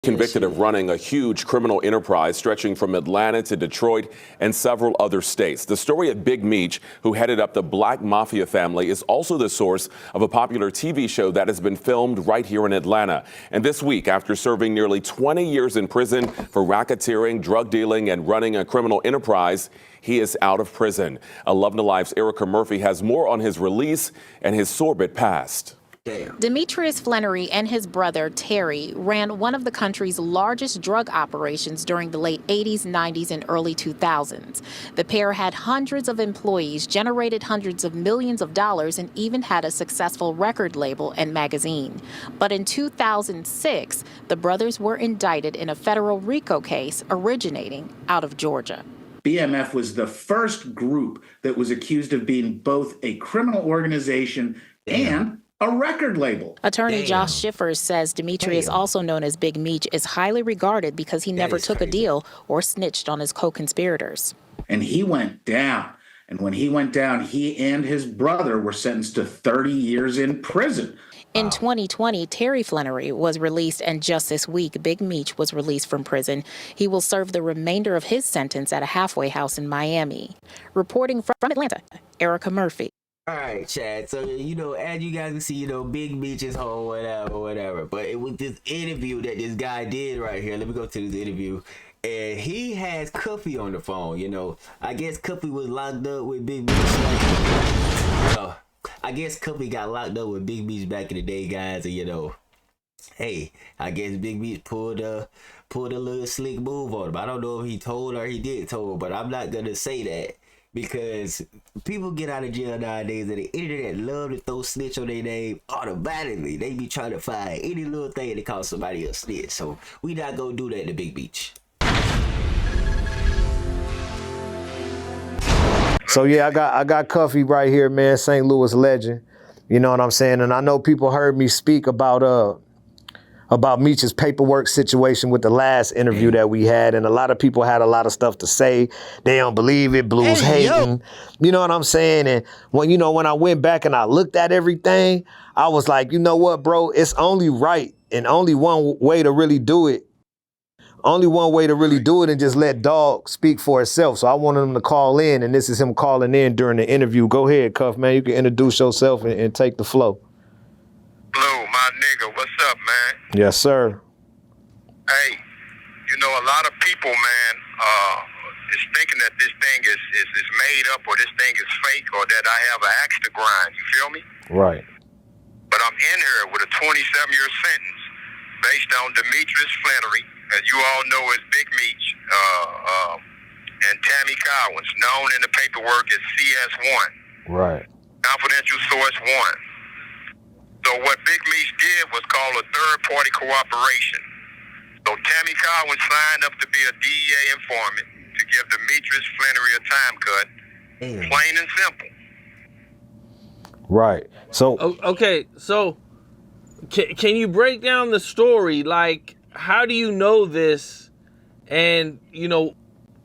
Convicted of running a huge criminal enterprise stretching from Atlanta to Detroit and several other states. The story of Big Meech, who headed up the Black Mafia family, is also the source of a popular TV show that has been filmed right here in Atlanta. And this week, after serving nearly 20 years in prison for racketeering, drug dealing, and running a criminal enterprise, he is out of prison. 11 Alive's Erica Murphy has more on his release and his sordid past. Demetrius Flannery and his brother, Terry, ran one of the country's largest drug operations during the late 80s, 90s, and early 2000s. The pair had hundreds of employees, generated hundreds of millions of dollars, and even had a successful record label and magazine. But in 2006, the brothers were indicted in a federal RICO case originating out of Georgia. BMF was the first group that was accused of being both a criminal organization and a record label. Attorney Josh Schiffers says Demetrius, also known as Big Meech, is highly regarded because he never took a deal or snitched on his co-conspirators. And he went down. And when he went down, he and his brother were sentenced to 30 years in prison. In 2020, Terry Flannery was released, and just this week, Big Meech was released from prison. He will serve the remainder of his sentence at a halfway house in Miami. Reporting from Atlanta, Erica Murphy. All right, Chad. So, as you guys can see, Big Meech is home, whatever. But it was this interview that this guy did right here. Let me go to this interview. And he has Cuffy on the phone, I guess Cuffy was locked up with Big Meech. I guess Cuffy got locked up with Big Meech back in the day, guys. And, hey, I guess Big Meech pulled a little slick move on him. I don't know if he told or he did told, but I'm not going to say that. Because people get out of jail nowadays and the internet love to throw snitch on their name automatically. They be trying to find any little thing to call somebody a snitch. So we not gonna do that to Big Meech. So yeah, I got Cuffy right here, man, St. Louis legend. You know what I'm saying? And I know people heard me speak about Meech's paperwork situation with the last interview that we had, and a lot of people had a lot of stuff to say. They don't believe it, Bleu's hating. You know what I'm saying? And when I went back and I looked at everything, I was like, you know what, bro? It's only right and only one way to really do it. Only one way to really do it and just let dog speak for itself. So I wanted him to call in, and this is him calling in during the interview. Go ahead, Cuff, man. You can introduce yourself and take the flow. Bleu, my nigga, what's up, man? Yes, sir. Hey, a lot of people, man, is thinking that this thing is made up or this thing is fake or that I have an axe to grind. You feel me? Right. But I'm in here with a 27-year sentence based on Demetrius Flannery, as you all know as Big Meech, and Tammy Cowens, known in the paperwork as CS1. Right. Confidential Source 1. So what Big Meech did was call a third-party cooperation. So Tammy Cowens signed up to be a DEA informant to give Demetrius Flannery a time cut, plain and simple. Right. So okay. So can you break down the story? Like, how do you know this? And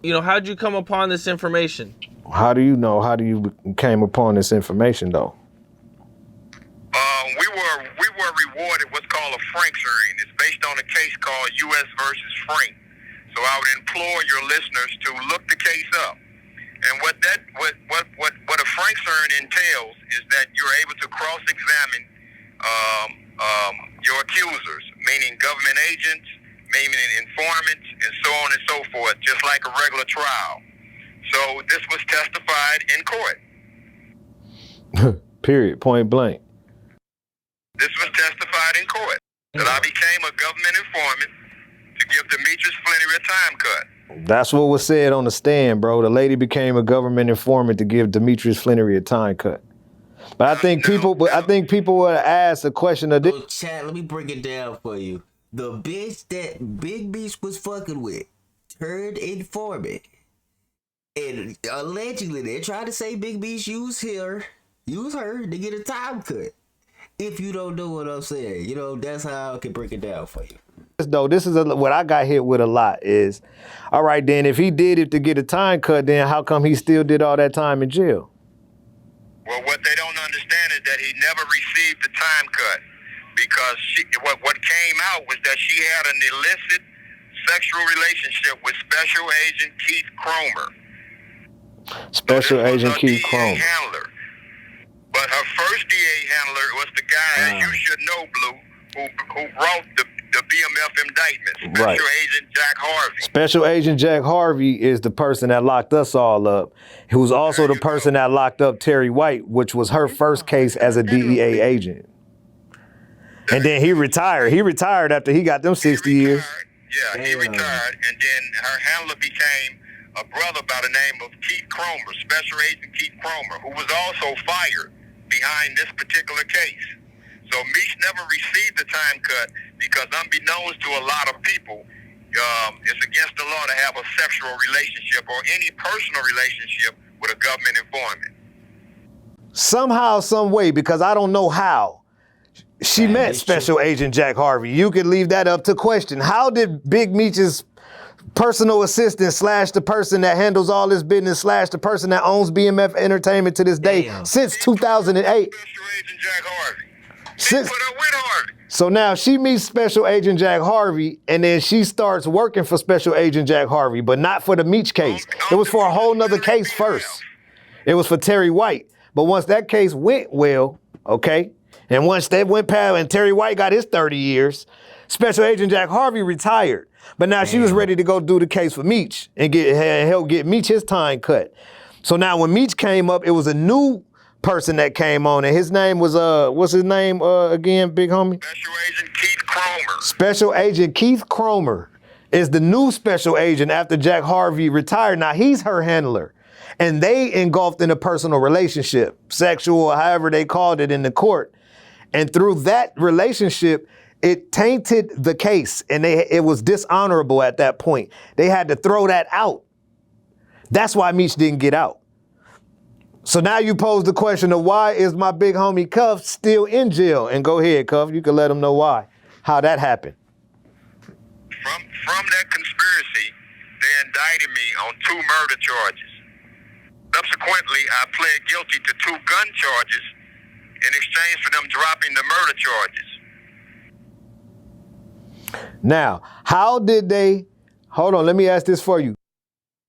how'd you come upon this information? How do you know? How do you came upon this information, though? We were rewarded what's called a Franks hearing. It's based on a case called U.S. versus Frank. So I would implore your listeners to look the case up. And what a Franks hearing entails is that you're able to cross-examine your accusers, meaning government agents, meaning informants, and so on and so forth, just like a regular trial. So this was testified in court. Period. Point blank. This was testified in court that I became a government informant to give Demetrius Flannery a time cut. That's what was said on the stand, bro. The lady became a government informant to give Demetrius Flannery a time cut. But I think people would ask a question of this. So, Chad, let me break it down for you. The bitch that Big Meech was fucking with turned informant. And allegedly, they're trying to say Big Meech use her to get a time cut. If you don't know what I'm saying, that's how I can break it down for you. Though this is what I got hit with a lot is, all right, then if he did it to get a time cut, then how come he still did all that time in jail? Well, what they don't understand is that he never received the time cut because what came out was that she had an illicit sexual relationship with Special Agent Keith Cromer. Special Agent Keith Cromer. Handler. But her first DA handler was the guy, as you should know, Blue, who wrote the BMF indictment, Special Agent Jack Harvey. Special Agent Jack Harvey is the person that locked us all up, who's also the person that locked up Terry White, which was her first case as a DEA agent. And then he retired. He retired after he got them 60 years. Yeah, he retired, and then her handler became a brother by the name of Keith Cromer, Special Agent Keith Cromer, who was also fired behind this particular case. So Meech never received the time cut because, unbeknownst to a lot of people, it's against the law to have a sexual relationship or any personal relationship with a government informant. Somehow, some way, because I don't know how, she met Special Agent Jack Harvey. You could leave that up to question. How did Big Meech's personal assistant / the person that handles all this business / the person that owns BMF Entertainment to this day since 2008? Special Agent Jack Harvey. She put her with Harvey. So now she meets Special Agent Jack Harvey, and then she starts working for Special Agent Jack Harvey, but not for the Meech case. It was for a whole nother case first. It was for Terry White. But once that case went well, okay, and once that went past and Terry White got his 30 years, Special Agent Jack Harvey retired. But now she was ready to go do the case for Meech and help get Meech his time cut. So now when Meech came up, it was a new person that came on, and his name was what's his name again, big homie? Special Agent Keith Cromer. Special Agent Keith Cromer is the new special agent after Jack Harvey retired. Now he's her handler, and they engulfed in a personal relationship, sexual, however they called it in the court. And through that relationship, it tainted the case, and it was dishonorable at that point. They had to throw that out. That's why Meech didn't get out. So now you pose the question of why is my big homie Cuff still in jail? And go ahead, Cuff, you can let them know why, how that happened. From that conspiracy, they indicted me on 2 murder charges. Subsequently, I pled guilty to 2 gun charges in exchange for them dropping the murder charges. Now, how did they, hold on, let me ask this for you.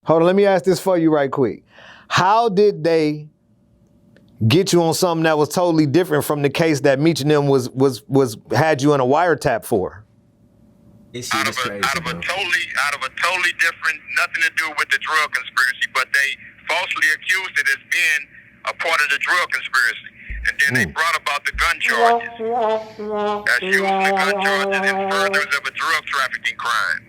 Right quick. How did they get you on something that was totally different from the case that Meech and them had you in a wiretap for? Out of a totally different, nothing to do with the drug conspiracy, but they falsely accused it as being a part of the drug conspiracy. And then they brought about the gun charges. That's using the gun charges in furtherance of a drug trafficking crime.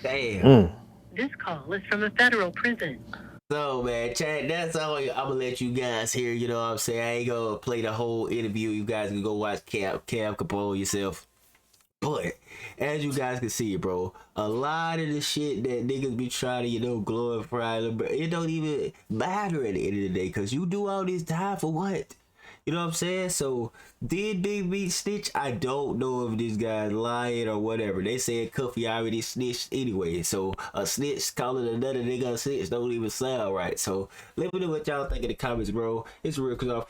Damn. This call is from a federal prison. So, man, chat, that's all I'm going to let you guys hear, you know what I'm saying? I ain't going to play the whole interview. You guys can go watch Cam Capone yourself. But, as you guys can see, bro, a lot of the shit that niggas be trying to, you know, glorify, it don't even matter at the end of the day, because you do all this time for what? You know what I'm saying? So, did Big Meech snitch? I don't know if this guy's lying or whatever. They said Cuffy already snitched anyway. So, a snitch calling another nigga a snitch don't even sound right. So, let me know what y'all think in the comments, bro. It's Real Cause I'm